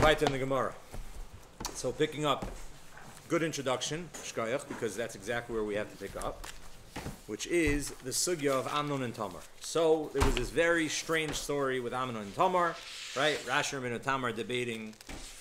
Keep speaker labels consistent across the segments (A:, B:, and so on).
A: Weiter in the Gemara. So picking up, good introduction, Shkayach, because that's exactly where we have to pick up, which is the sugya of Amnon and Tamar. So there was this very strange story with Amnon and Tamar, right? Rashi and Tamar debating,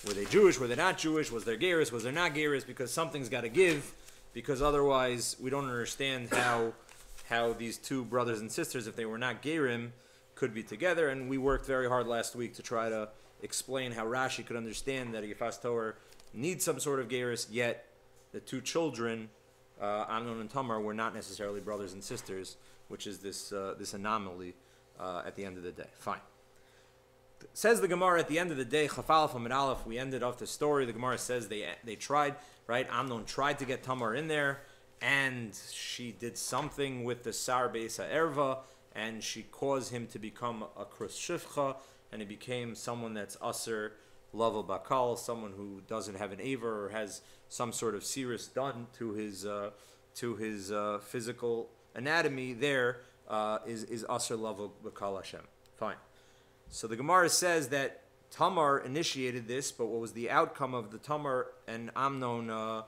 A: were they Jewish, were they not Jewish, was there Geras, was there not Geras, because something's got to give, because otherwise we don't understand how these two brothers and sisters, if they were not Gerim, could be together. And we worked very hard last week to try to explain how Rashi could understand that a Yefas Torah needs some sort of Geras, yet the two children, Amnon and Tamar, were not necessarily brothers and sisters, which is this anomaly at the end of the day. Fine. Says the Gemara at the end of the day, Chaf Aleph Amud Aleph, we ended off the story. The Gemara says they tried, right? Amnon tried to get Tamar in there, and she did something with the Sar Beis Erva, and she caused him to become a Krus Shifcha, and he became someone that's Aser Level Bakal, someone who doesn't have an Aver or has some sort of Cirrus done to his physical anatomy. There is Aser Level Bakal Hashem. Fine. So the Gemara says that Tamar initiated this, but what was the outcome of the Tamar and Amnon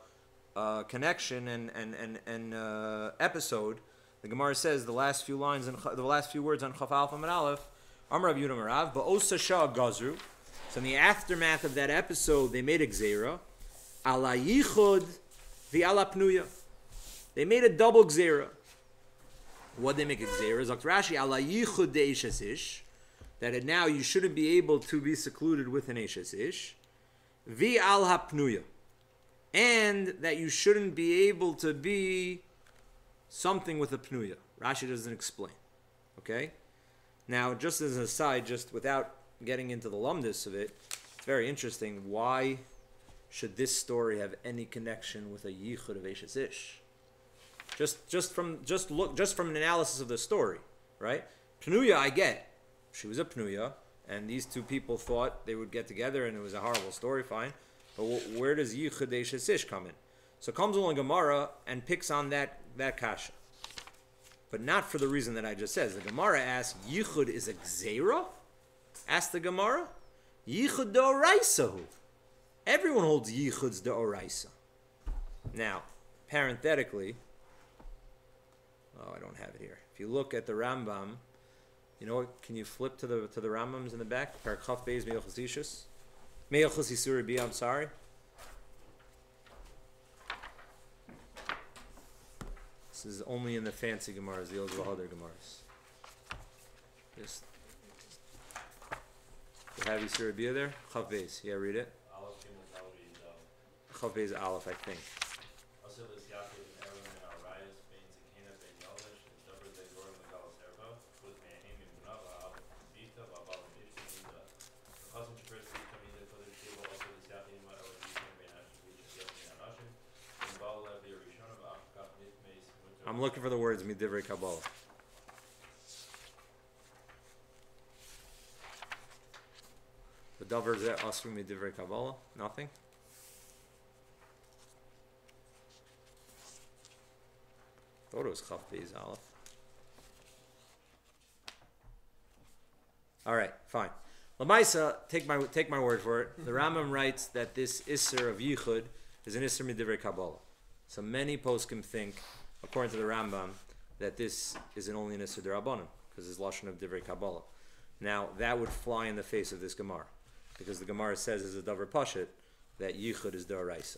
A: connection and episode? The Gemara says the last few lines and the last few words on Chaf Aleph Amud Aleph. Amar Rav Yudah Marav, ba'osa shah gazru. So in the aftermath of that episode, they made a gzera, ala Yichud v'ala pnuya. They made a double gzera. What they make a gzera? Zok Rashi, ala Yichud de'ishes ish, that now you shouldn't be able to be secluded with an eshes ish, v'al hapnuya, and that you shouldn't be able to be something with a pnuya. Rashi doesn't explain. Okay? Now, just as an aside, just without getting into the lumdus of it, it's very interesting. Why should this story have any connection with a yichud of eshes ish? Just from an analysis of the story, right? Pnuya, I get. She was a pnuya, and these two people thought they would get together, and it was a horrible story. Fine, but where does yichud eshes ish come in? So comes along Gemara and picks on that kasha. But not for the reason that I just said. The Gemara asks, Yichud is a Gzeira? Ask the Gemara. Yichud de'oraisa. Everyone holds Yichud's de'oraisa. Now, parenthetically, I don't have it here. If you look at the Rambam, you know what? Can you flip to the Rambams in the back? Parakaf Beis Me'ilchos Ishus. Me'ilchos Yisuri Bi, I'm sorry. This is only in the fancy Gemaras, the old other Gemaras. Just have Yisur Bia there? Chav Beis, yeah, read it. Chav Beis Aleph, I think. I'm looking for the words Midivrei Kabbalah. The Dover is that Asr Midivrei Kabbalah? Nothing? Thought it was Chaf Beis Aleph. Alright, fine. Lamaisa, take my word for it. The Rambam writes that this Isser of Yichud is an Isser Midivrei Kabbalah. So many poskim think, according to the Rambam, that this is only an Isser D'Rabbanan, because it's Lashon of Divrei Kabbalah. Now, that would fly in the face of this Gemara, because the Gemara says as a Davar Pashit that Yichud is D'Oraisa.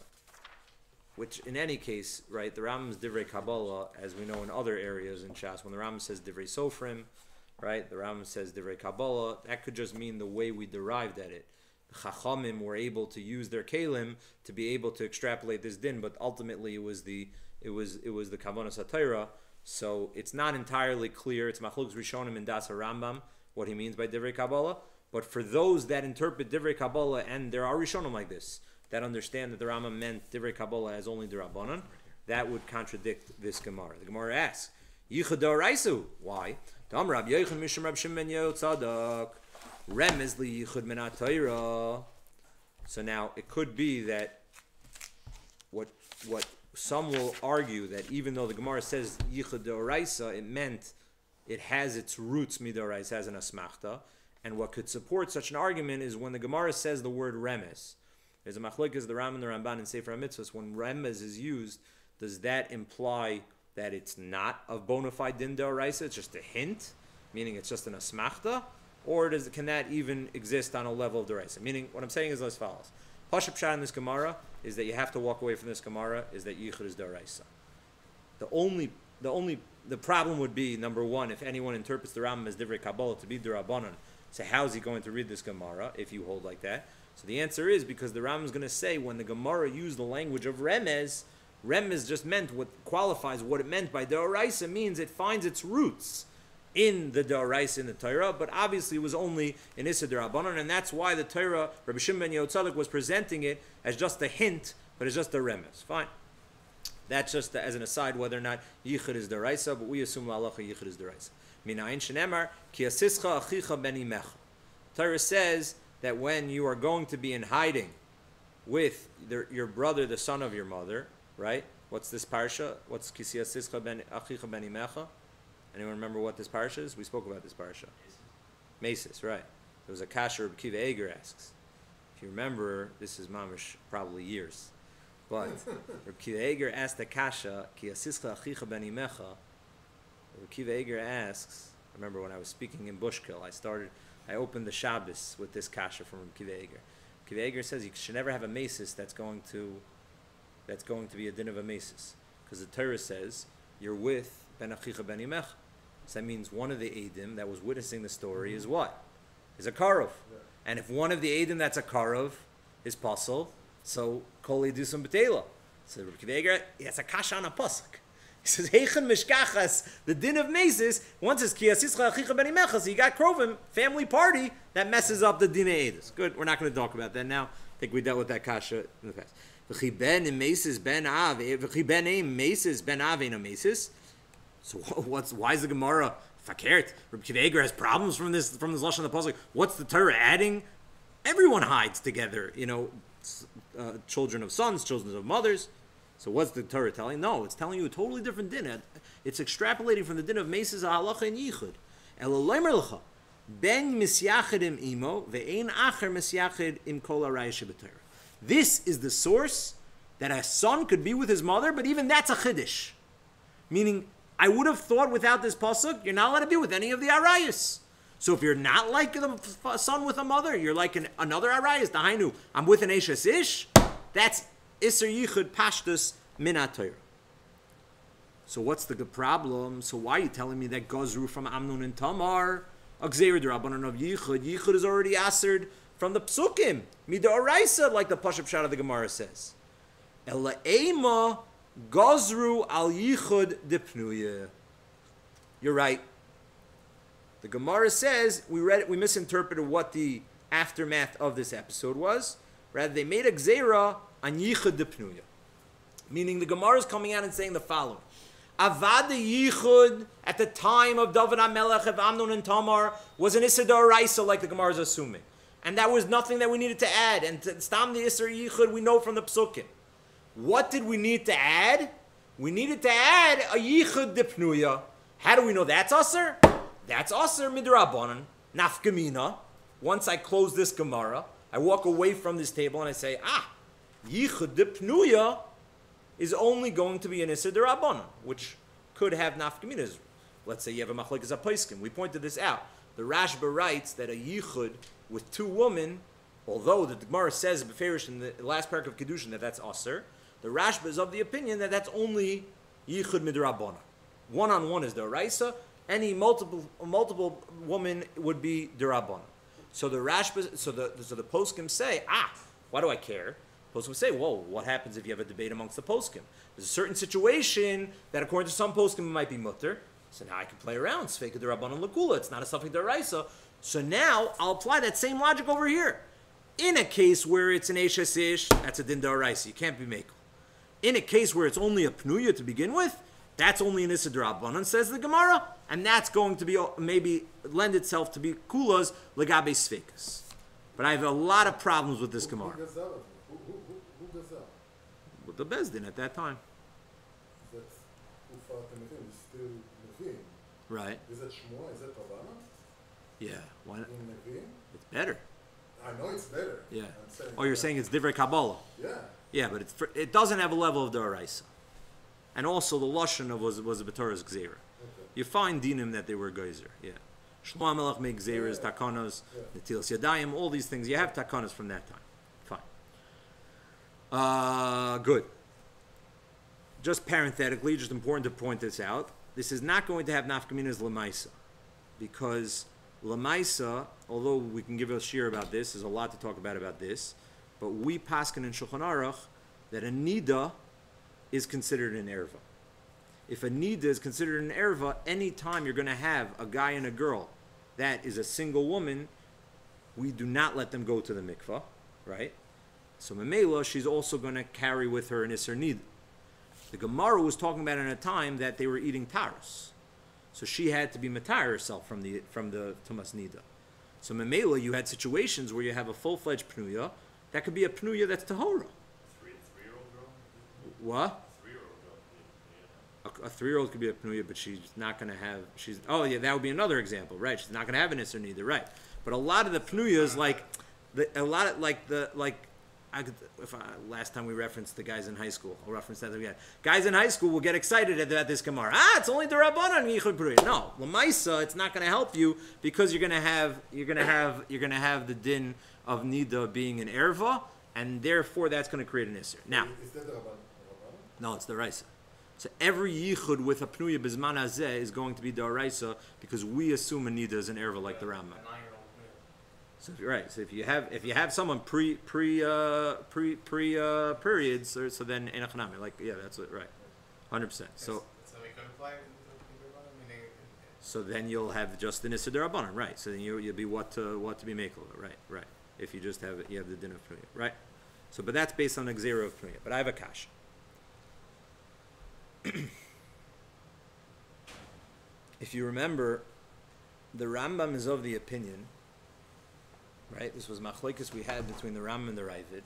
A: Which, in any case, right, the Rambam's Divrei Kabbalah, as we know in other areas in Shas, when the Rambam says Divrei Sofrim, right, the Rambam says Divrei Kabbalah, that could just mean the way we derived at it. The Chachamim were able to use their Kalim to be able to extrapolate this din, but ultimately it was the Kavanas HaTorah, so it's not entirely clear. It's Machlokes Rishonim in Das Rambam what he means by Divrei Kabbalah. But for those that interpret Divrei Kabbalah, and there are Rishonim like this that understand that the Rambam meant Divrei Kabbalah as only D'Rabbanan, that would contradict this Gemara. The Gemara asks, Yichud D'Oraisu. Why? Tam Rab Yochanan Mishum Rab Shimon Yotzadak Remez Li Yichud Min HaTorah. So now it could be that what some will argue that even though the Gemara says Yichud D'Oraisa, it meant it has its roots Midoraisa as an asmachta, And what could support such an argument is when the Gemara says the word remes. There's a machlokes, the Ram and the Ramban in Sefer HaMitzvos. When remes is used, does that imply that it's not of bona fide din d'oraisa? It's just a hint, meaning it's just an asmachta? Or can that even exist on a level of d'oraisa? Meaning, what I'm saying is as follows. Pashup Pshat in this Gemara is that you have to walk away from this Gemara is that Yichud is d'oraisa. The problem would be, number one, if anyone interprets the Rambam as Divrei Kabbalah to be d'Rabbanan, so how is he going to read this Gemara if you hold like that? So the answer is because the Rambam is going to say when the Gemara used the language of remez, remez just meant what qualifies what it meant by d'oraisa means it finds its roots in the d'oraisa in the Torah, but obviously it was only in Issa d'Rabbanan, and that's why the Torah, Rabbi Shimon ben Yotzadok was presenting it as just a hint, but it's just a remez. Fine. That's just as an aside whether or not Yichud is d'oraisa, but we assume la'alacha Yichud is d'oraisa. Minayin shenemar ki asischa achicha ben imecha. Torah says that when you are going to be in hiding with your brother, the son of your mother, right? What's this parsha? What's ki asischa ben achicha ben imecha? Anyone remember what this parsha is? We spoke about this parsha. Mesis, right? There was a kasha Reb Kiva Eger asks. If you remember, this is mamish probably years. But Reb Kiva Eger asked the kasha, ki asischa achicha ben imecha. Reb Kiva Eger asks, I remember when I was speaking in Bushkill, I opened the Shabbos with this kasha from Reb Kiva Eger. Kiva Eger says you should never have a mesis that's going to be a din of a mesis. Because the Torah says you're with ben achicha ben imecha. So that means one of the Eidim that was witnessing the story is what? Is a Karov. Yeah. And if one of the Eidim that's a Karov is Pasal, so Kol Edusam B'Teila. So Reb Kiva Eger, that's a kasha on a pasuk. He says, Heichen Mishkachas, the din of Mesis, once it's Ki Asischa Achicha Ben Imecha, so you got Krovim, family party, that messes up the din of Edus. Good, we're not going to talk about that now. I think we dealt with that kasha in the past. V'chi ben Mesis ben Av, V'chi ben Mesis ben Av ein Mesis. So why is the Gemara fakert? Reb Kiva Eger has problems from this lashon of the pasuk. What's the Torah adding? Everyone hides together, children of sons, children of mothers. So what's the Torah telling? No, it's telling you a totally different din. It's extrapolating from the din of Mesis halacha and Yichud. Eloleimer lecha ben misyachidim imo ve'ein acher misyachid im kol harayis shebetorah. This is the source that a son could be with his mother, but even that's a chiddush. Meaning, I would have thought without this pasuk, you're not allowed to be with any of the arayos. So if you're not like the son with a mother, you're like another arayos. Dahainu, I'm with an eshes ish. That's iser yichud pashtus min haTorah. So what's the problem? So why are you telling me that Gozru from Amnon and Tamar, a Gzeir d'Rabbanan of Yichud? Yichud is already answered from the psukim, mida oraisa, like the Pashup Pshat of the Gemara says. Ela ema Gozru al Yichud dipnuya. You're right. The Gemara says we misinterpreted what the aftermath of this episode was. Rather, they made a gzeira on Yichud dipnuya, meaning the Gemara is coming out and saying the following: Avad Yichud at the time of David HaMelech of Amnon and Tamar was an Issa d'oraisa, like the Gemara is assuming, and that was nothing that we needed to add. And to stam the Issa Yichud, we know from the psukim. What did we need to add? We needed to add a Yichud dipnuya. How do we know that's Aser? That's Aser midrabanan, nafkamina. Once I close this Gemara, I walk away from this table and I say, Yichud dipnuya is only going to be an Issa d'Rabbanan, which could have nafkaminas. Let's say you have a machlekes haposkim. We pointed this out. The Rashba writes that a Yichud with two women, although the Gemara says beferish in the last paragraph of Kedushin that that's Aser, the Rashba is of the opinion that that's only Yichud midrabanan. One-on-one is d'oraisa. Any multiple woman would be d'Rabbanan. So the Rashba, so the poskim say, why do I care? Poskim say, whoa, what happens if you have a debate amongst the poskim? There's a certain situation that according to some poskim might be mutter. So now I can play around. Sfeika d'Rabbanan l'kula. It's not a suffix d'oraisa. So now I'll apply that same logic over here. In a case where it's an eshes ish, that's a din d'oraisa. You can't be mekel. In a case where it's only a pnuya to begin with, that's only an issa d'Rabbanan, says the Gemara, and that's going to be maybe lend itself to be kulas legabe sfeikas. But I have a lot of problems with this Gemara.
B: Who gazal?
A: With the Bezdin at that time.
B: That's Ufat Mevim, still Mevim.
A: Right.
B: Is that Shmuel? Is that Ravana?
A: Yeah. Why not?
B: in Nevi'im?
A: It's better.
B: I know it's better.
A: Yeah.
B: I'm saying
A: Oh, you're saying it's divrei Kabbalah.
B: Yeah.
A: Yeah, but it doesn't have a level of daraisa. And also the lashon of was a b'toras gzeira.
B: Okay.
A: You find dinim that they were geyser. Yeah. Shlomo Melech made gzeiras, takanos, netilas yadayim, all these things. You have takanos from that time. Fine. Good. Just parenthetically, just important to point this out. This is not going to have nafkaminas lemaisa, because lemaisa, although we can give a shir about this, there's a lot to talk about this, but we paskin in Shulchan Aruch that a nida is considered an erva. If a nida is considered an erva, any time you're going to have a guy and a girl that is a single woman, we do not let them go to the mikvah, right? So Memela, she's also going to carry with her an Isser Nida. The Gemara was talking about in a time that they were eating taros. So she had to be matar herself from the Tumas Nida. So Memela, you had situations where you have a full-fledged pnuya, that could be a pnuya that's tahora.
C: Three-year-old girl?
A: What? A 3-year-old could be a pnuya, but she's not going to have, that would be another example, right? She's not going to have an Isser Nida, right? But a lot of the pnuyas, last time we referenced the guys in high school, I'll reference that again. Guys in high school will get excited at this Gemara. It's only the Rabbanan Yichud Pruya. No, Lamaisa, it's not going to help you because you're going to have the din of Nida being an erva, and therefore that's going to create an Isser. Now,
B: Is that the Rabbanan?
A: no, it's the Raisa. So every Yichud with a Pnuya Bizman Hazeh is going to be the Raisa because we assume a Nida is an erva like the Rambam. So if you have someone pre periods, so then enachanami, that's it, right, 100%. So
C: we could apply meaning.
A: So then you'll have just the Nissa Darabanan, right? So then you'll be what to be makel, right. If you just have the din of Pnuya, right? So but that's based on the Gzera of Pnuya. But I have a kasha. If you remember, the Rambam is of the opinion. Right, this was machlokes we had between the Rambam and the Ravid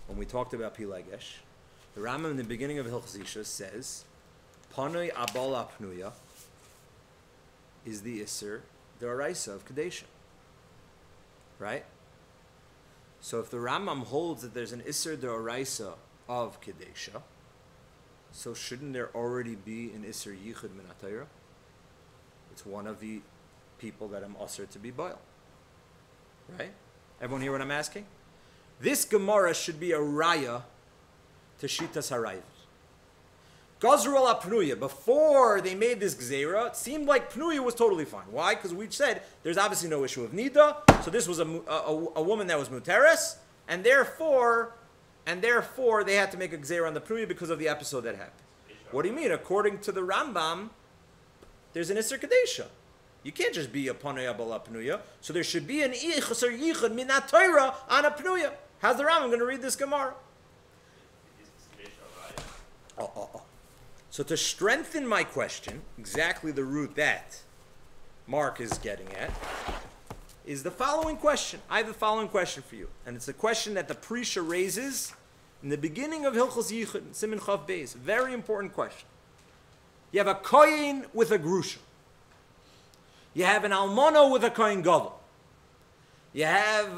A: when we talked about Pilegesh. The Rambam in the beginning of Hilchos Isha says, "Panoi abal apnuya is the Isser D'Oraisa of Kadesha." Right. So if the Rambam holds that there's an Isser D'Oraisa of Kadesha, so shouldn't there already be an Isser Yichud Min HaTorah? It's one of the people that I'm usher to be boiled. Right? Everyone hear what I'm asking? This Gemara should be a raya to Shitas HaRayv. Gazru al Pnuya. Before they made this Gzeira, it seemed like Pnuya was totally fine. Why? Because we said there's obviously no issue of Nida, so this was a woman that was Muteres, and therefore they had to make a Gzeira on the Pnuya because of the episode that happened. What do you mean? According to the Rambam, there's an Isser Kadesha. You can't just be a Panaya Bala Pnuya. So there should be an Ichas or Yichud Min HaTorah on a Pnuya. How's the Rambam going to read this Gemara? So to strengthen my question, exactly the root that Mark is getting at, is the following question. I have the following question for you. And it's a question that the Prisha raises in the beginning of Hilchos Yichud, Siman Chav Beis. Very important question. You have a Koyin with a Grusha. You have an almono with a kohen gadol. You have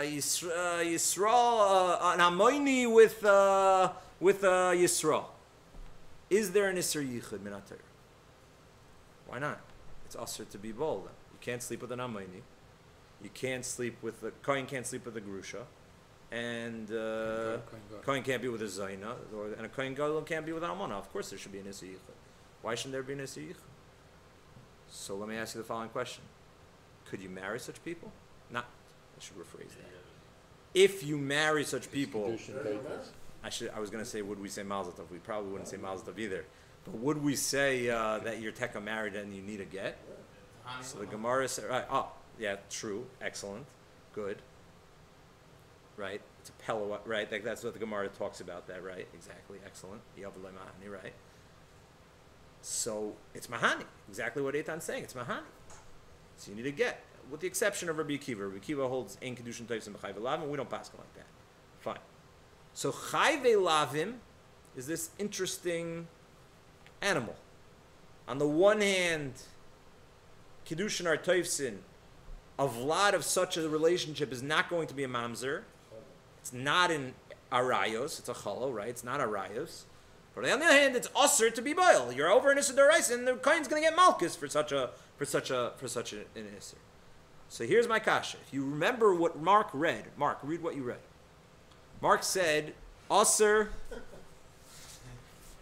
A: Yisrael, an amoni with Yisrael. Is there an Isser Yichud Min HaTorah? Why not? It's usher to be bold. You can't sleep with an amoni. You can't sleep with the kohen. Can't sleep with a grusha, and kohen can't be with a zayna, and a kohen gadol can't be with an almona. Of course, there should be an Isser Yichud. Why shouldn't there be an Isser Yichud? So let me ask you the following question. Could you marry such people? I should rephrase that. If you marry such people, I was going to say, would we say Mazel Tov? We probably wouldn't say Mazel Tov either. But would we say that you're Teka married and you need a get? So the Gemara said, true, excellent, good. Right? It's a Pella, right? That's what the Gemara talks about that, right? Exactly, excellent. Right? So it's Mahani, exactly what Eitan's saying. It's Mahani. So you need to get, with the exception of Rabbi Akiva. Rabbi Akiva holds Ein Kedushin Toivs and B'chai V'lavim. We don't pass like that. Fine. So Chai V'lavim is this interesting animal. On the one hand, Kiddushin or Toifsin, a vlad of such a relationship is not going to be a mamzer. It's not in arayos. It's a chalo, right? It's not arayos. But on the other hand, it's usher to be boil. You're over an issur d'oraisa, and the kohen's going to get malchus for such an issur. So here's my kasha. If you remember what Mark read, Mark, read what you read. Mark said, usher.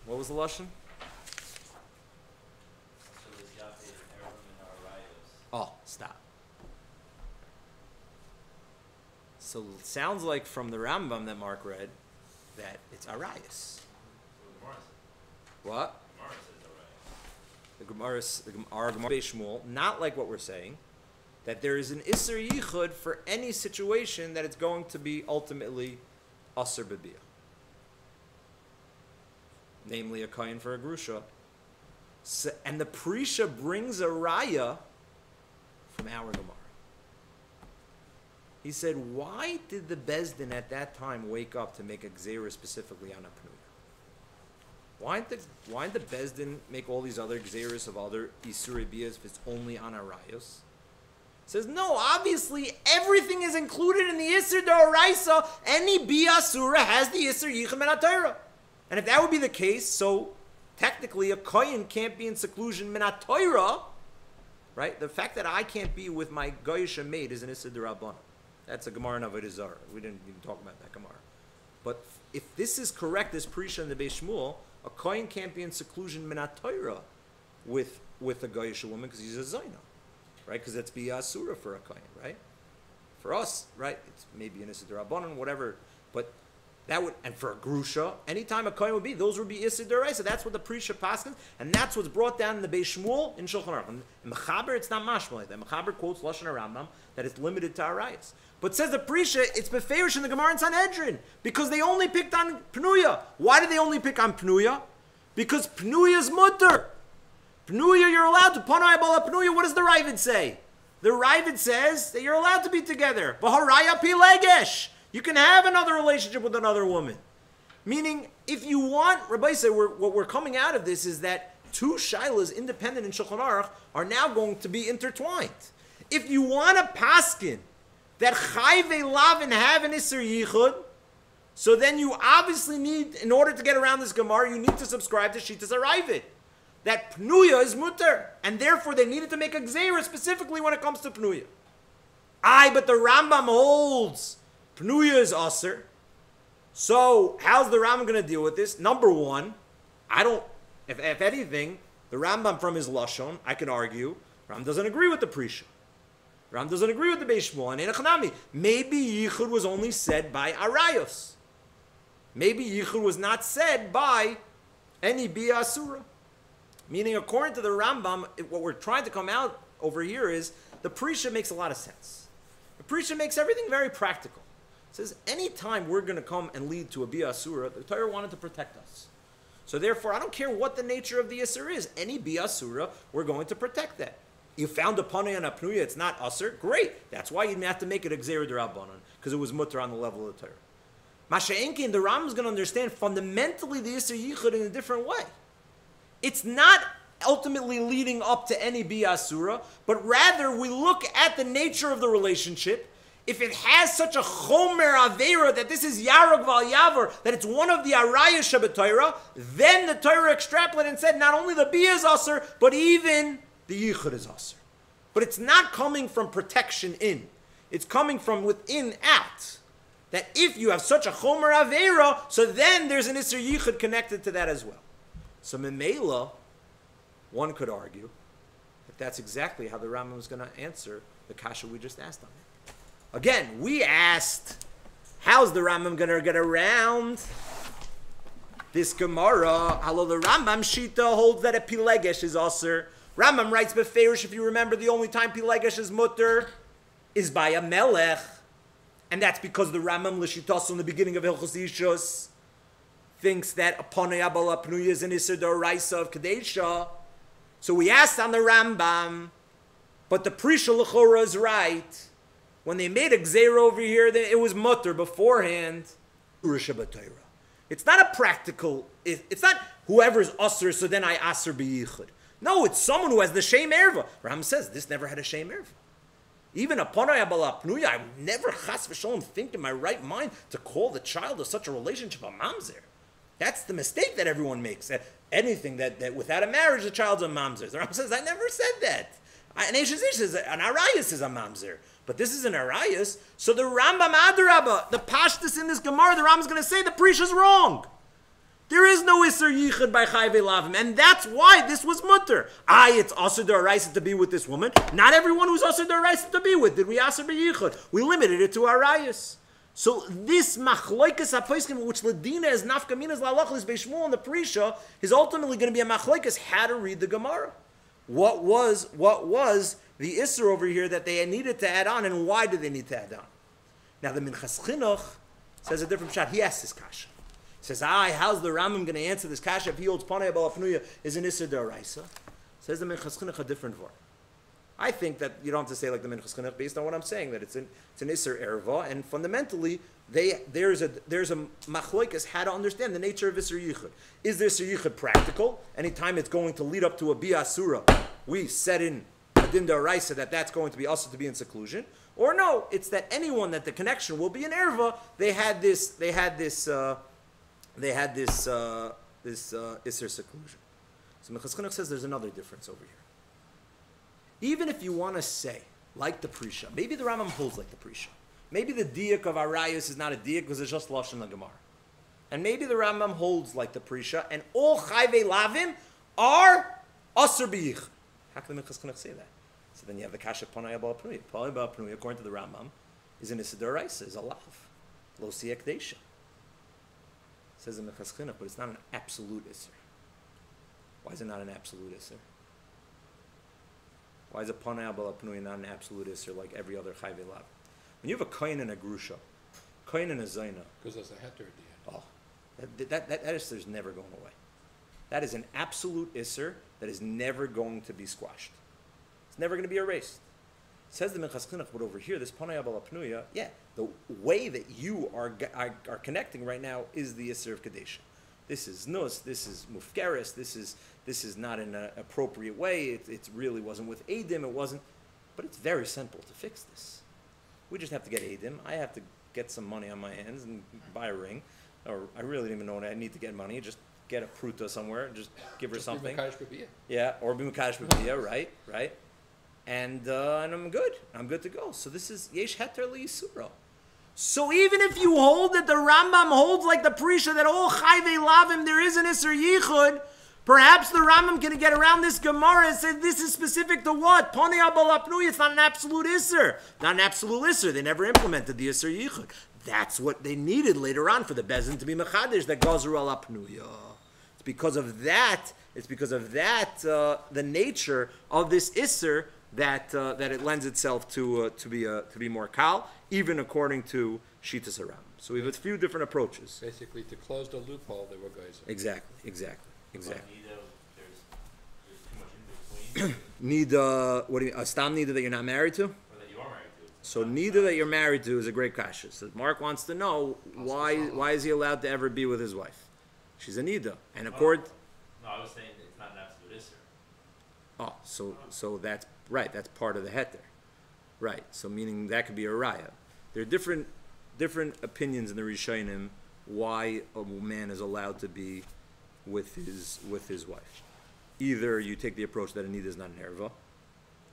A: What was the lashon? Oh, stop. So it sounds like from the Rambam that Mark read that it's arayos. What? The Gemara Beis Shmuel, not like what we're saying, that there is an Isser Yichud for any situation that it's going to be ultimately Asr B'Biyah. Namely, a Kayin for a Grusha. So, and the Prisha brings a Raya from our Gemara. He said, why did the Bezdin at that time wake up to make a Gzeira specifically on a Pnuya? Why didn't the Bezdin make all these other Gzeiras of other Isur Biyas if it's only on Arayos? Says, no, obviously everything is included in the Isur D'Oraisa. Any Biyah Surah has the Isur Yichud Min HaTorah. And if that would be the case, so technically a Kohen can't be in seclusion Min HaTorah, right? The fact that I can't be with my Goyish maid is an Isur D'Rabbanan. That's a Gemara in Avodah Zarah. We didn't even talk about that Gemara. But if this is correct, this Prisha in the Beis Shmuel, a Kohen can't be in seclusion Min HaTorah with a Goyish woman because he's a Zaina. Right? Because that's Biyah Surah for a Kohen, right? For us, right? It's maybe an Isser D'Rabbanan, whatever. But that would, and for a Grusha, anytime a Kohen would be, those would be Isser D'Oraisa. So that's what the Prisha paskins, and that's what's brought down in the Beis Shmuel in Shulchan Aruch. In Mechaber, it's not mashma like that. Mechaber quotes Lashon Rambam that it's limited to Arayos. But says the Prisha, it's Beferish in the Gemara in Sanhedrin, because they only picked on Pnuya. Why did they only pick on Pnuya? Because Pnuya is mutter. Pnuya, you're allowed to panai bala Pnuya. What does the Ravid say? The Ravid says that you're allowed to be together. Baharaya pilegesh. You can have another relationship with another woman. Meaning, if you want, Rabbi said, what we're coming out of this is that two shilas independent in Shulchan Aruch are now going to be intertwined. If you want a paskin that chayve lavin have an Isser Yichud, so then you obviously need, in order to get around this Gemara, you need to subscribe to Shitas Aravid. That Pnuya is mutter, and therefore they needed to make a Gzeira specifically when it comes to Pnuya. But the Rambam holds Pnuya is Aser. So how's the Rambam going to deal with this? Number one, if anything, the Rambam from his Lashon, I can argue, Rambam doesn't agree with the Prisha. Rambam doesn't agree with the Beis Shmuel and Enochanami. Maybe Yichud was only said by Arayos. Maybe Yichud was not said by any Biyah Asura. Meaning, according to the Rambam, what we're trying to come out over here is the Prisha makes a lot of sense. The Prisha makes everything very practical. It says, anytime we're going to come and lead to a Biyah Asura, the Torah wanted to protect us. So therefore, I don't care what the nature of the Isser is. Any Biyah Asura, we're going to protect that. You found a Panay and a Pnuya, it's not Asur, great. That's why you didn't have to make it a Gzeira D'Rabbanan, because it was mutter on the level of the Torah. Masha'enkin, the Rambam is going to understand fundamentally the Isser Yichud in a different way. It's not ultimately leading up to any Biyah Asura, but rather we look at the nature of the relationship. If it has such a Chomer Avera that this is Yarog Val Yavar, that it's one of the Arayah Shabbat, then the Torah extrapolated and said not only the Biyah is Asur, but even the Yichud is Asur. But it's not coming from protection in. It's coming from within out. That if you have such a Chomer Avera, so then there's an Isser Yichud connected to that as well. So Memela, one could argue that that's exactly how the Rambam is going to answer the kasha we just asked on it. Again, we asked, how's the Rambam going to get around this Gemara? Hello, the Rambam Shita holds that a Pilegesh is Aser. Rambam writes Beferish, if you remember, the only time Pilegesh is mutter is by a Melech. And that's because the Rambam Lishitas in the beginning of Hilchos Ishus thinks that Apanei Abala Pnuya is an Isser D'Oraisa of Kadesha. So we asked on the Rambam, but the Prisha L'chora is right. When they made a Gzeira over here, it was mutter beforehand. It's not a practical, it's not whoever's Asr, so then I Asr B'yichud. No, it's someone who has the Shem Erva. Ram says, this never had a Shem Erva. Even upon Ayabala Pnuya, I would never chas v'sholom think in my right mind to call the child of such a relationship a mamzer. That's the mistake that everyone makes. Anything that without a marriage, the child's a mamzer. The Ram says, I never said that. An Eshes is an Arayas is a mamzer. But this is an Arayas. So the Rambam Adarabba, the Pashtus in this Gemara, the Rambam's going to say the Prish is wrong. There is no Isser Yichud by Chayve Lavim, and that's why this was mutter. It's Asur D'Oraisa to be with this woman. Not everyone who's Asur D'Oraisa to be with did we Asur B'Yichud. We limited it to Arayas. So this Machloikas HaPoiskim, which Ladina is Nafkaminas Lalachlis Beishmul and the Prisha, is ultimately going to be a Machloikas how to read the Gemara. What was the Isser over here that they needed to add on, and why did they need to add on? Now the Minchas Chinuch says a different shot. He asks this kasha. Says, how's the Rambam going to answer this kasha if he holds Panei Abal Afnuya is an Isser D'Oraisa? Says the Minchas Chinuch a different word. I think that you don't have to say like the Minchas Chinuch based on what I'm saying, that it's an Isser Erva, and fundamentally, there's a machloikas how to understand the nature of Isser Yichud. Is this Isser Yichud practical? Anytime it's going to lead up to a Bia Asura, we set in a Din D'Oraisa that's going to be also to be in seclusion. Or no, it's that anyone that the connection will be in Erva, they had this Isser seclusion. So Minchas Chinuch says there's another difference over here. Even if you want to say, like the Prisha, maybe the Rambam holds like the Prisha. Maybe the diak of Arayas is not a diak because it's just Lashon Gemara. And maybe the Rambam holds like the Prisha, and all Chayve Lavim are Asur B'Yichud. How can the Minchas Chinuch say that? So then you have the Kasha Panei Abal Pnuya. Panei Abal Pnuya, according to the Rambam, is an Isser D'Oraisa, is a lav. Lo Siek Deisha. Says the Minchas Chinuch, but it's not an absolute Isser. Why is it not an absolute Isser? Why is a Panei Abal Pnuya not an absolute Isser like every other Chayve Lav? When you have a Kohen and a Grusha, Kohen and a Zaina.
B: Because there's a heter at the end.
A: That Isser is never going away. That is an absolute Isser that is never going to be squashed. It's never going to be erased. Says the Minchas Chinuch, but over here, this Panei Abal Pnuya, the way that you are connecting right now is the Isser of Kadesha. This is Nus, this is Mufkeres, this is not in an appropriate way, it really wasn't with Eidim, it wasn't, but it's very simple to fix this. We just have to get Eidim, I have to get some money on my hands and buy a ring, or I really don't even know what I need to get money, just get a pruta somewhere, just give her something. Yeah, or be Mekadosh B'Biyah, right? And I'm good to go. So this is Yesh Heter L'Yisuro. So even if you hold that the Rambam holds like the Prisha that all Chayve Lavim there is an Isser Yichud, perhaps the Rambam can get around this Gemara and say this is specific to what? Panei Abal Pnuya, it's not an absolute Isser. Not an absolute Isser. They never implemented the Isser Yichud. That's what they needed later on for the Bezin to be Mechadesh, that Gazru Al Pnuya. It's because of that, the nature of this Isser that it lends itself to be more kal, even according to Shitas Haram. So we have a few different approaches.
B: Basically, to close the loophole, they were guys.
A: Exactly.
C: There's too much in between.
A: Nida, what do you mean? A stam nida that you're not married to?
C: Or that you are married to.
A: So nida that you're married to is a great kasha. So Mark wants to know why is he allowed to ever be with his wife? She's a nida, and according.
C: No, I was saying that it's not an absolute Isser.
A: So that's right. That's part of the heter, right? So meaning that could be a raya. There are different opinions in the Rishonim why a man is allowed to be with his wife. Either you take the approach that a nida is not an erva,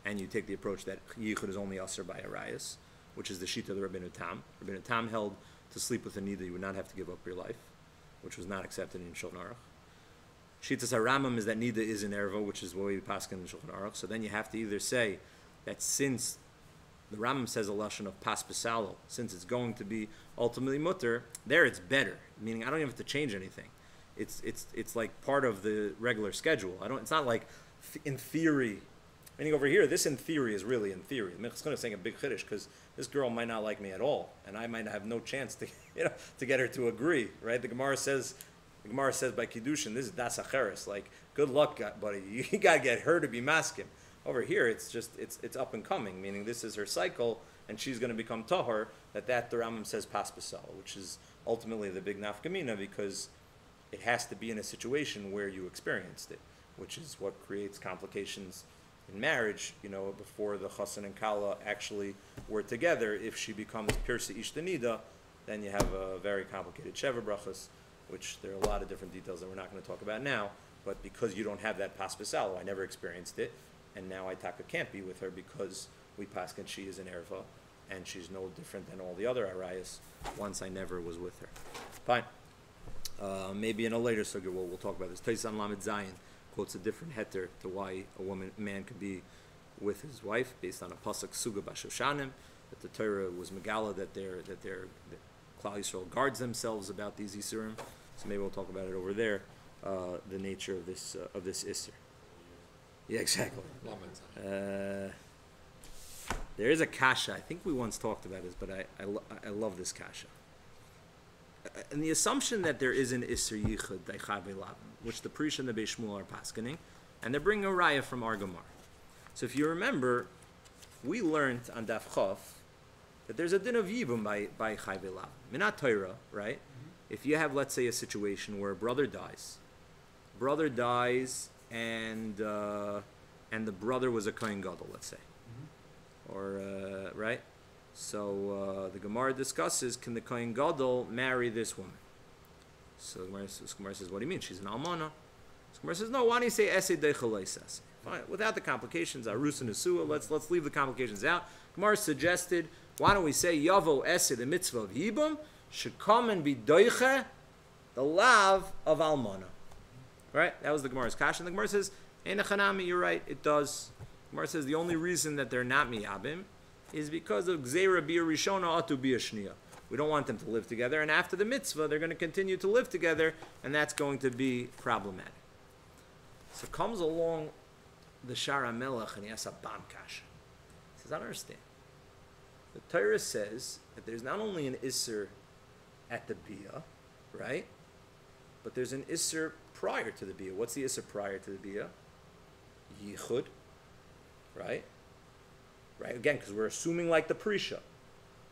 A: and you take the approach that yichud is only aser by arayas, which is the shita of the Rabbeinu Tam. Rabbeinu Tam held to sleep with a nida you would not have to give up your life, which was not accepted in Shulchan Aruch. Shitas Haramam is that nida is an erva, which is what we paskin in Shulchan Aruch. So then you have to either say that since the Rambam says a lashon of pas pesalo, since it's going to be ultimately mutter, there it's better. Meaning I don't even have to change anything. It's like part of the regular schedule. It's not like in theory. Meaning over here, this in theory is really in theory. Minchas Chinuch is saying a big chiddush because this girl might not like me at all, and I might have no chance to get her to agree. Right? The Gemara says by kiddushin, this is das acheres. Like, good luck, buddy. You gotta get her to be maskim. Over here, it's up and coming. Meaning this is her cycle, and she's going to become tahor. That the Rambam says pas basal, which is ultimately the big nafkamina because it has to be in a situation where you experienced it. which is what creates complications in marriage, before the chassan and kala actually were together. If she becomes pirsa ishtanida, then you have a very complicated sheva brachas, which there are a lot of different details that we're not going to talk about now. But because you don't have that paspasalo, I never experienced it, and now I taka can't be with her because we paskin she is an erva, and she's no different than all the other arayas. Once I never was with her. Fine. Maybe in a later sugya we'll talk about this. Taisan Lamed Zayin quotes a different heter to why a man could be with his wife based on a pasuk suga b'shoshanim, that the Torah was megala that Klal Yisrael guards themselves about these isurim. So maybe we'll talk about it over there. The nature of this isur. Yeah, exactly. There is a kasha. I think we once talked about this, but I love this kasha. And the assumption that there is an isur yichud daichav elavim, which the Prisha and the Beis Shmuel are paskening, and they're bringing a raya from Argamar. So if you remember, we learned on Daf Chof that there's a din of yibum by chayv elavim. Minat Torah, right? Mm-hmm. If you have, let's say, a situation where a brother dies, and the brother was a kohen gadol, let's say, or right. So the Gemara discusses, can the kohen gadol marry this woman? So the Gemara says, what do you mean? She's an almana. So the Gemara says, no. Why don't you say esed deichaleis? Fine, without the complications. Arus and nesua. Let's leave the complications out. Gemara suggested, why don't we say yavo esed, the mitzvah of yibum should come and be doiche, the lav of almana. Right? That was the Gemara's kasha. And the Gemara says, Ein echanami, you're right, it does. The Gemara says the only reason that they're not miyabim is because of gzeira bia rishona atu bia shnia. We don't want them to live together, and after the mitzvah, they're going to continue to live together, and that's going to be problematic. So comes along the Shara Melech, and he asks a bam kasha. He says, I don't understand. The Torah says that there's not only an isser at the bia, right? But there's an isser prior to the bia. What's the isser prior to the bia? Yichud, right? Right, again, because we're assuming like the Prisha.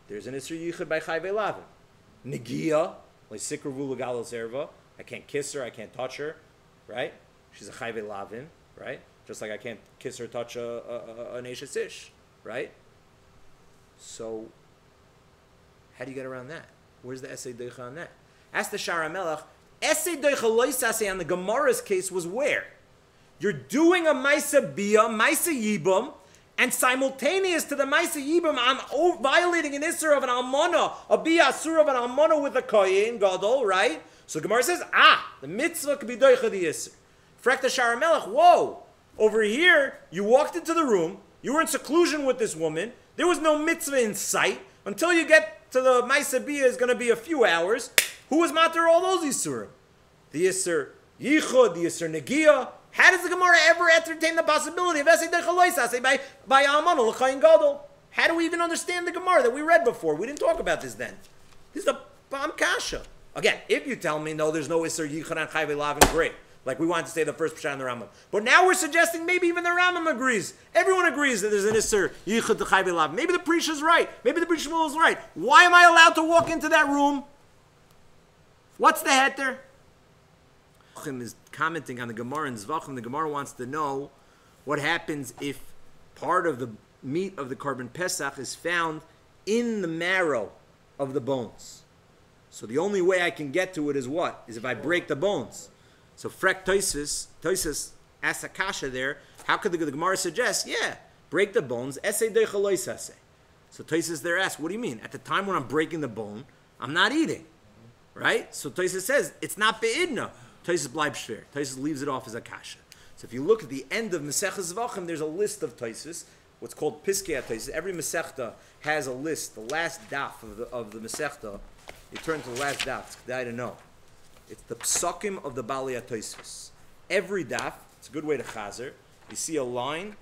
A: There's an isser yichud by chayv elavim. Negia, like sikravu legalos erva. I can't kiss her, I can't touch her, right? She's a chayv elavim, right? Just like I can't kiss or touch an eshes ish, right? So, how do you get around that? Where's the esay deicha on that? Ask the Shara Melech. Esay deicha loisase on the Gemara's case was where? You're doing a maisa bia, maisa yibum, and simultaneous to the maisa yibum, I'm violating an isser of an almana, a bia asur of an almana with a koyin gadol, right? So Gemara says, the mitzvah could be doicha the isser. Frek the Shara Melech, whoa, over here, you walked into the room, you were in seclusion with this woman, there was no mitzvah in sight, until you get to the maisa bia is going to be a few hours. Who was matter all those isurim? The isser yichud, the isser negia. How does the Gemara ever entertain the possibility of esay dechaloisase by almana l'chayin gadol? How do we even understand the Gemara that we read before? We didn't talk about this then. This is a bam kasha. Again, if you tell me no, there's no isser yichud and chayv elavim, great. Like we wanted to say the first pshat in the Rambam. But now we're suggesting maybe even the Rambam agrees. Everyone agrees that there's an isser yichud to chayv elavim. Maybe the Prisha is right. Maybe the Beis Shmuel is right. Why am I allowed to walk into that room? What's the heter? Is commenting on the Gemara in Zvachim. The Gemara wants to know what happens if part of the meat of the Korban Pesach is found in the marrow of the bones. So the only way I can get to it is what? Is if I break the bones. So Frek Toisus asks a kasha there. How could the Gemara suggest? Yeah, break the bones. Esay deichalois esay. So Toisus there asks, what do you mean? At the time when I'm breaking the bone, I'm not eating, right? So Toisus says it's not be'idna. Toisus bleibt schwer. Toisus leaves it off as a kasha. So if you look at the end of Maseches Zvachim, there's a list of Toisus, what's called Piskei Toisus. Every Masechta has a list. The last daf of the Masechta, you turn to the last daf. It's kedai to know. It's the psakim of the Bali Toisus. Every daf, it's a good way to chazer. You see a line,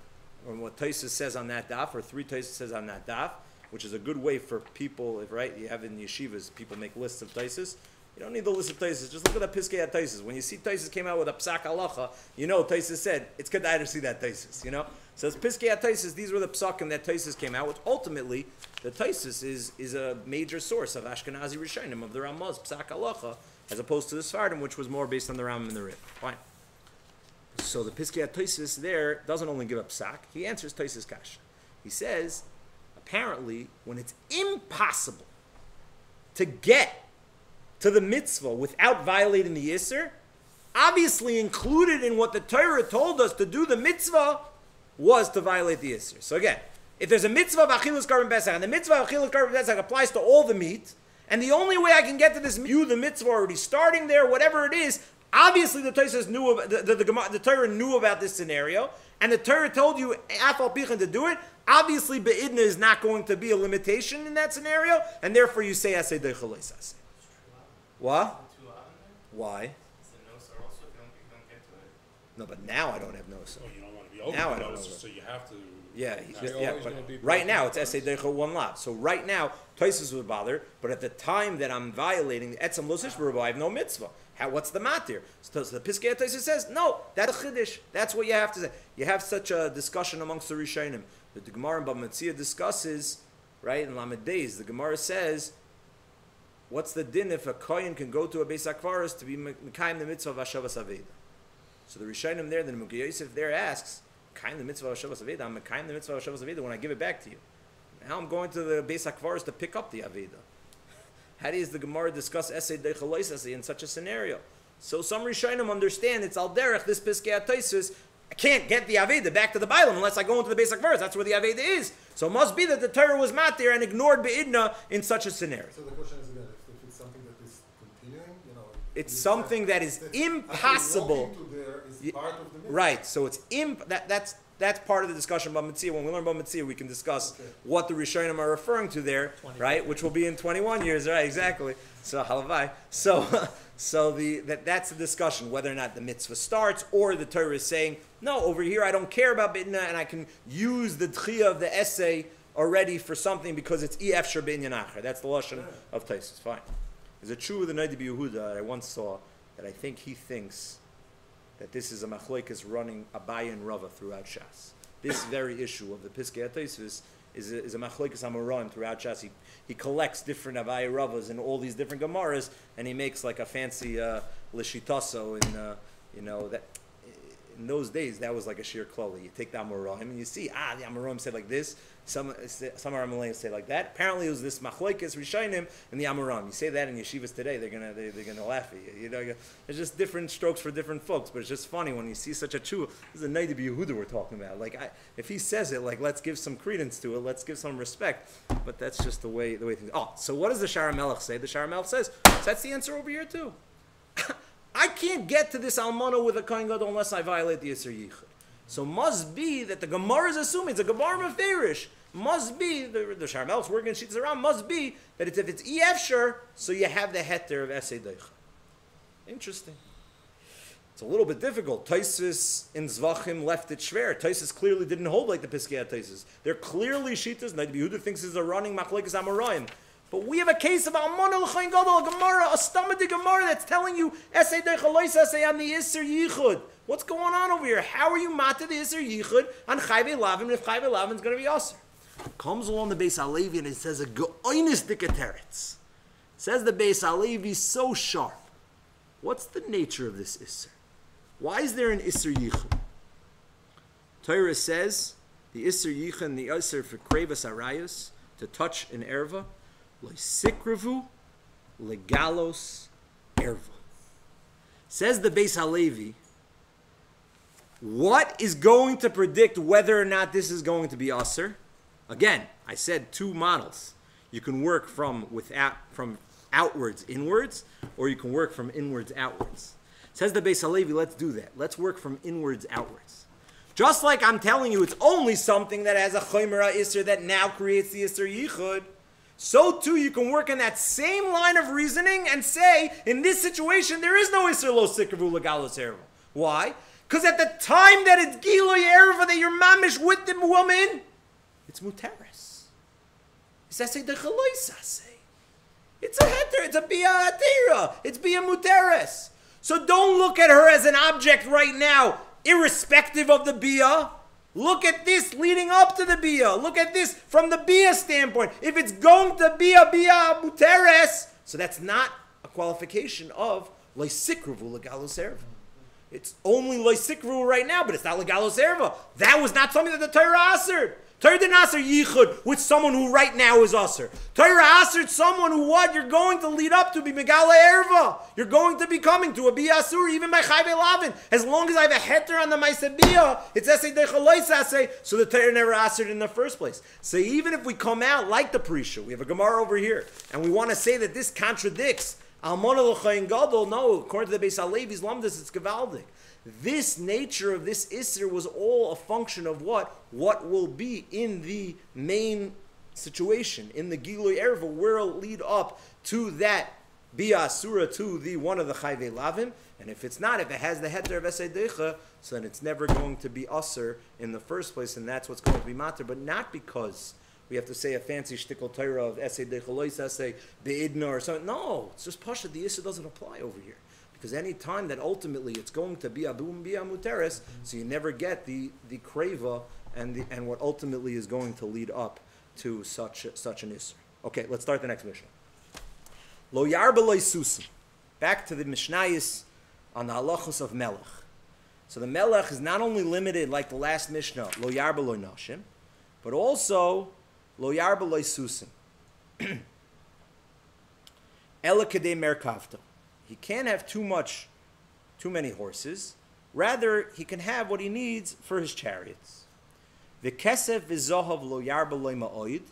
A: or what Toisus says on that daf, or three Toisus says on that daf, which is a good way for people, if right, you have in yeshivas, people make lists of Toisus. You don't need the list of Taisus. Just look at the Piskei Taisus. When you see Taisus came out with a Psak Halacha, you know Taisus said, it's good to see that Taisus, you know? So as Piskei Taisus, these were the Psakim that Taisus came out with. Ultimately, the Taisus is a major source of Ashkenazi Rishonim, of the Ramaz, Psak Halacha, as opposed to the Sfardim, which was more based on the Rambam and the Rif. Fine. So the Piskei HaTosfos there doesn't only give up psak, he answers Tosfos kasha. He says, apparently, when it's impossible to get to the mitzvah without violating the Yisr, obviously included in what the Torah told us to do the mitzvah was to violate the Yisr. So again, if there's a mitzvah of Achilus Karban Pesach, and the mitzvah of Achilus Karban Pesach applies to all the meat, and the only way I can get to this the mitzvah already starting there, whatever it is, obviously the Tosfos knew about, the Torah knew about this scenario, and the Torah told you Afal Pichan to do it. Obviously, Be'idna is not going to be a limitation in that scenario, and therefore you say Asay Deichel Asay. What? Why? No, but now I don't have no.
D: Oh, you don't want to be over
A: Now
D: the
A: I don't
D: nose,
A: know.
D: so you have to.
A: Yeah,
B: You're
A: yeah.
B: always
A: But
B: gonna be
A: right now
B: breaking
A: it's
B: the
A: Esei Deichel one lot. So right now Tosfos would bother, but at the time that I'm violating Etzem Lo Sishbar, I have no mitzvah. What's the matir? So the Piskei HaTosfos says no. That's a chiddush. That's what you have to say. You have such a discussion amongst the Rishonim. The Gemara in Bava Metzia discusses, right in Lamed Days. The Gemara says, what's the din if a kohen can go to a Beis HaKvaros to be mekayim the mitzvah of Hashavas Aveda? So the Rishonim there, the Mugei Yosef there asks, mekayim the mitzvah of Hashavas Aveda. I'm mekayim the mitzvah of Hashavas Aveda when I give it back to you. Now I'm going to the Beis HaKvaros to pick up the Aveda. How does the Gemara discuss Esei Deichel Asay in such a scenario? So some Rishonim understand it's al derech, this Piskei HaTosfos, I can't get the Aveda back to the Bailam unless I go into the Beis HaKvaros. That's where the Aveda is. So it must be that the Torah was matir and ignored Be'idna in such a scenario.
E: So the question is again, if it's something that is continuing,
A: It's something that is impossible.
E: Walking to there is part of the mitzvah.
A: Right, so it's that's part of the discussion about Mitzvah. When we learn about Mitzvah, we can discuss what the Rishonim are referring to there, right? Which will be in 21 years, right? Exactly. So halavai. So that's the discussion whether or not the mitzvah starts or the Torah is saying no. Over here, I don't care about bitna, and I can use the tchiyah of the essay already for something because it's efshar b'inyan acher. That's the lashon of Tosfos. Fine. There's a true of the Noda B'Yehuda that I once saw that I think he thinks that this is a machlokes running Abaye and Rava throughout Shas. This very issue of the Piskei HaTosfos is a machlokes Amoraim throughout Shas. He collects different Abaye Ravas in all these different Gemaras, and he makes like a fancy Lishitaso that in those days that was like a sheer klali. You take the Amoraim and you see the Amoraim said like this. Some Aramalei say like that. Apparently, it was this machlokes Rishonim and the Amoram. You say that in yeshivas today, they're gonna laugh at you. There's just different strokes for different folks. But it's just funny when you see such a true. This is a Noda B'Yehuda we're talking about. If he says it, let's give some credence to it. Let's give some respect. But that's just the way things. Oh, so what does the Shara Melech say? The Shara Melech says that's the answer over here too. I can't get to this almana with a kohen gadol unless I violate the Yisr Yichud. So must be that the Gemara is assuming, it's a Gemara Meferish, must be, the Shara Melech's working in Shittas around, must be that if it's efshar, so you have the heter of Esei Deichel. Interesting. It's a little bit difficult. Tosfos in Zvachim left it shver. Tosfos clearly didn't hold like the Piskei HaTosfos. They're clearly Shittas. Noda B'Yehuda thinks it's a running machlokes Amoraim. But we have a case of Almana L'chayin Gadol, a Gemara, a stomach Gemara that's telling you Esei Deichel Asay on the Isser Yichud. What's going on over here? How are you mata the Isser Yichud on Chayvei Lavin if Chayvei Lavin is going to be Aser? Comes along the Beis Halevi and it says a Ge'onis Dikateretz. Says the Beis Halevi so sharp. What's the nature of this Isser? Why is there an Isser Yichud? Torah says the Isser Yichud and the Isser for Krevas Arayos, to touch an erva, Lesikrevu, legalos, erva. Says the Beis Halevi, what is going to predict whether or not this is going to be aser? Again, I said two models. You can work from outwards inwards, or you can work from inwards outwards. Says the Beis Halevi, let's do that. Let's work from inwards outwards. Just like I'm telling you, it's only something that has a chomera iser that now creates the iser yichud. So too, you can work in that same line of reasoning and say, in this situation, there is no iser lo sikravu legalos erva. Why? Because at the time that it's giloy erva that you're mamish with the woman, it's muteris. It's asay dechalois asay. It's a heter. It's a bia atira. It's bia muteris. So don't look at her as an object right now, irrespective of the bia. Look at this leading up to the bia. Look at this from the bia standpoint. If it's going to be a bia muteres, so that's not a qualification of leisikruvu legalos erva. It's only loisikru right now, but it's not legalos erva. That was not something that the Torah asered. Torah didn't aser yichud with someone who right now is aser. Torah asered someone who what you're going to lead up to be megala erva. You're going to be coming to a biyasur even by chayve lavin. As long as I have a heter on the ma'aseh it's esei dechalois asay. So the Torah never asered in the first place. So even if we come out like the Prisha, we have a Gemara over here, and we want to say that this contradicts Almona l'chayin gadol. No, according to the Beis Halevi's lamdas, it's gevaldik. This nature of this Isser was all a function of what? What will be in the main situation, in the Gilui Erva, where it'll lead up to that Bia Asura, to the one of the Chayve Lavim. And if it's not, if it has the heter of Esei Deicha, so then it's never going to be Asur in the first place, and that's what's going to be Mater, but not because we have to say a fancy shtickle Torah of Esei Deicha Lois Esei Be'idna or something. No, it's just Pasha. The Isser doesn't apply over here. Because any time that ultimately it's going to be abum bia muteres, so you never get the kreva and what ultimately is going to lead up to such an isser. Okay, let's start the next Mishnah. Lo yarba lo susim. Back to the Mishnayis on the halachos of melech. So the melech is not only limited like the last Mishnah, lo yarba lo nashim, but also lo yarba lo susim. Ela kedei merkavto. He can't have too many horses. Rather, he can have what he needs for his chariots. The kesef v'zohav lo yarba lo ma'oid,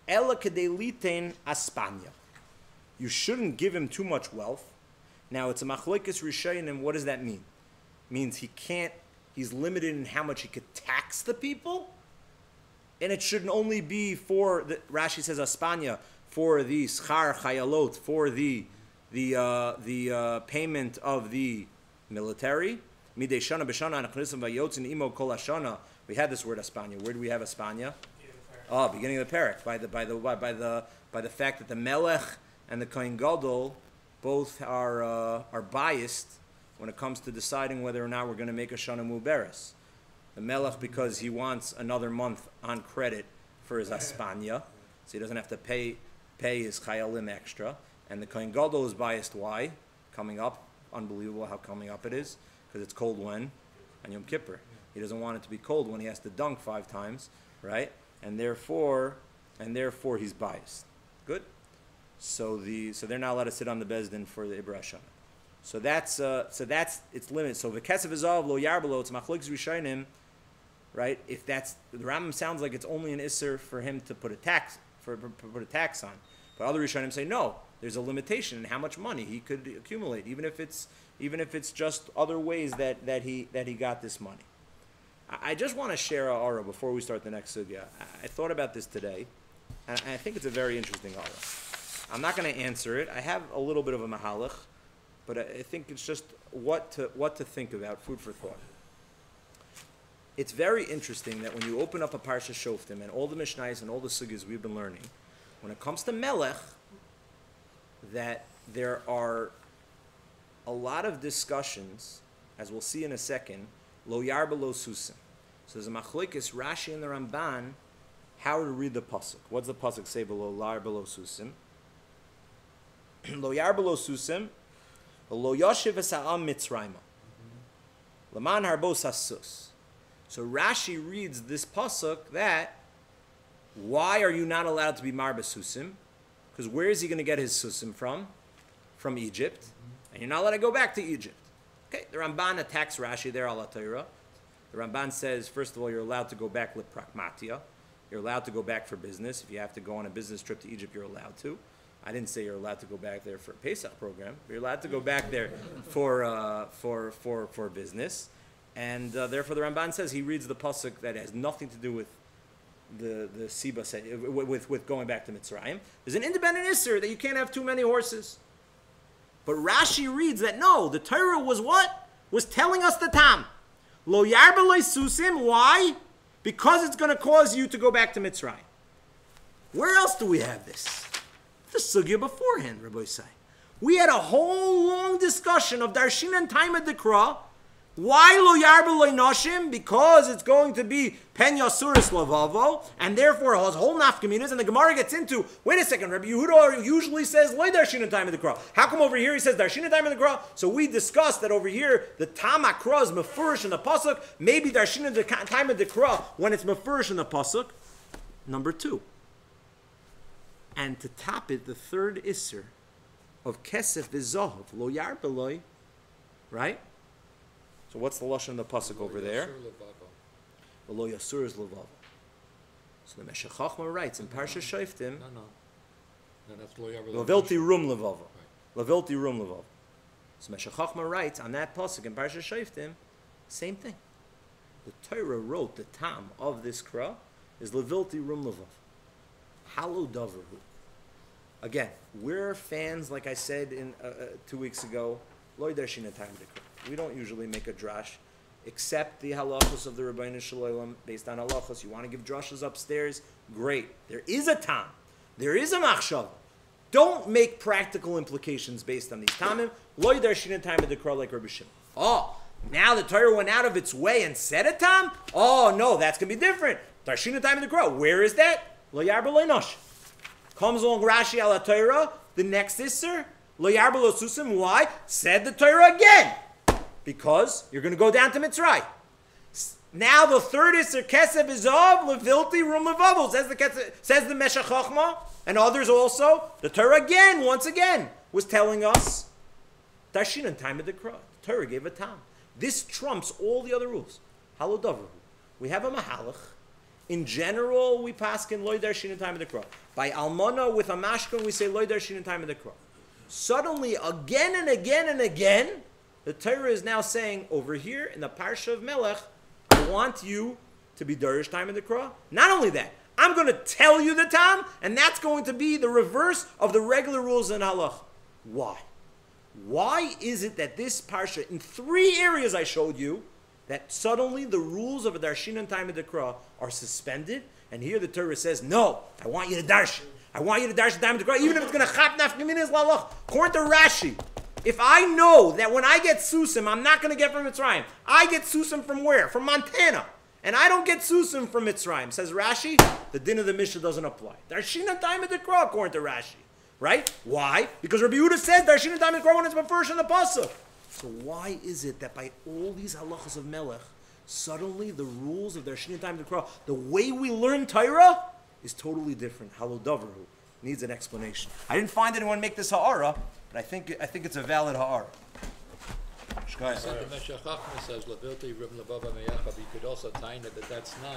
A: ela kedei litein aspanya. You shouldn't give him too much wealth. Now, it's a machlokes rishayin, and what does that mean? It means he's limited in how much he could tax the people, and it shouldn't only be for, Rashi says aspanya, for the schar chayalot, for the payment of the military. Midei shana b'shana anachnisim vayotzin imo kol hashana. We had this word aspanya. Where do we have aspanya? Beginning of the parak. By the fact that the melech and the kohen gadol both are biased when it comes to deciding whether or not we're going to make a shana muberes. The melech because he wants another month on credit for his aspanya, so he doesn't have to pay his chayalim extra. And the Kohen Gadol is biased. Why? Coming up. Unbelievable how coming up it is. Because it's cold when? On Yom Kippur. He doesn't want it to be cold when he has to dunk 5 times, right? And therefore he's biased. Good? So they're not allowed to sit on the Bezdin for the Ibra Shana. So that's its limit. So v'kesav v'zav lo yarbalo, it's machlokes rishonim, right? If that's, the Rambam sounds like it's only an isser for him to put a tax on. But other rishonim say no. There's a limitation in how much money he could accumulate, even if it's just other ways that he got this money. I just want to share a aura before we start the next sugya. I thought about this today, and I think it's a very interesting aura. I'm not going to answer it. I have a little bit of a mahalach, but I think it's just what to think about, food for thought. It's very interesting that when you open up a Parsha Shoftim and all the Mishnayos and all the sugyas we've been learning, when it comes to Melech, that there are a lot of discussions, as we'll see in a second, lo yarba lo susim. So there's a machlokes Rashi and the Ramban how to read the pasuk. What's the pasuk say below lo yarba lo susim? Lo yarba lo susim, lo yoshev esa'am mitzrayma, laman harbos hasus. So Rashi reads this pasuk that why are you not allowed to be marba susim? Because where is he going to get his susim from? From Egypt. And you're not allowed to go back to Egypt. Okay, the Ramban attacks Rashi there, ala Torah. The Ramban says, first of all, you're allowed to go back with pragmatia. You're allowed to go back for business. If you have to go on a business trip to Egypt, you're allowed to. I didn't say you're allowed to go back there for a Pesach program. You're allowed to go back there for business. And therefore the Ramban says he reads the pasuk that has nothing to do with the Siba with going back to Mitzrayim. There's an independent Isser that you can't have too many horses. But Rashi reads that no, the Torah was what? Was telling us the Tam. Lo yarba lo susim. Why? Because it's going to cause you to go back to Mitzrayim. Where else do we have this? The sugya beforehand, Rabbi Say. We had a whole long discussion of Darshin and Taima Dekra Why lo yarba lo noshim? Because it's going to be pen yasuris lavavo, and therefore it has whole nafkaminas. And the Gemara gets into, wait a second, Rabbi Yehuda usually says loy darshin time of the kra. How come over here he says darshin time of the kra? So we discussed that over here the tam akra is mefurish in the pasuk. Maybe darshin the time of the kra when it's mefurish in the pasuk. Number 2. And to top it, the third isser of kesef v'zohav lo yarba loy, right? So what's the lashon of the pasuk over there? Lo yasur is levava. So the Meshech Chochmah writes in Parsha Shoftim,
B: No, that's lo yarba
A: Lavilti rum levava. Lavilti rum levava. So Meshech Chochmah writes on that pasuk in Parsha Shoftim, same thing. The Torah wrote the tam of this kra is Lavilti rum levav. Halo davarhu. Again, we're fans, like I said in 2 weeks ago, loy darshina time dekra. We don't usually make a drash, except the halachos of the Rebbeinu Shalom based on halachos. You want to give drashes upstairs? Great. There is a tam. There is a machshava. Don't make practical implications based on these tamim. Loy darshina time dekra like Rabbi Shimon. Oh, now the Torah went out of its way and said a tam? Oh, no, that's going to be different. Darshina time dekra. Where is that? Lo yarba lo nosh. Comes along Rashi ala Torah, the next isser, lo yarba lo susim. Why? Said the Torah again. Because you're going to go down to Mitzray. Now the third isser, kesef izov, levilti rum levavos, says the Meshech Chochmah, and others also. The Torah again, once again, was telling us, darshin and time of the kra. The Torah gave a tam. This trumps all the other rules. Halo davru. We have a mahalach. In general, we paskin loy darshin in time of the kra. By almana with a mashkan, we say loy darshin in time of the kra. Suddenly, again and again and again, the Torah is now saying over here in the parsha of Melech, I want you to be darish time of the kra. Not only that, I'm going to tell you the tam, and that's going to be the reverse of the regular rules in halach. Why? Why is it that this parsha, in 3 areas I showed you, that suddenly the rules of a darshin and time of the kra are suspended, and here the Torah says, no, I want you to darshin. I want you to darshin time of the kra, even if it's going to chap nafkaminas lalach. According to Rashi, if I know that when I get susim, I'm not going to get from Mitzrayim. I get susim from where? From Montana. And I don't get susim from Mitzrayim. Says Rashi, the din of the Mishnah doesn't apply. Darshin and time of the kra, according to Rashi. Right? Why? Because Rabbi Yehuda says darshin and time of the kra when it's first in the pasuk. So why is it that by all these halachas of Melech, suddenly the rules of darshin and time of the kra, the way we learn Torah, is totally different? Halo davarhu needs an explanation. I didn't find anyone make this ha'ara, but I think it's a valid ha'ara.
B: The Meshech Chochmah says levilti rum levava meyachav. You could also tie that that's not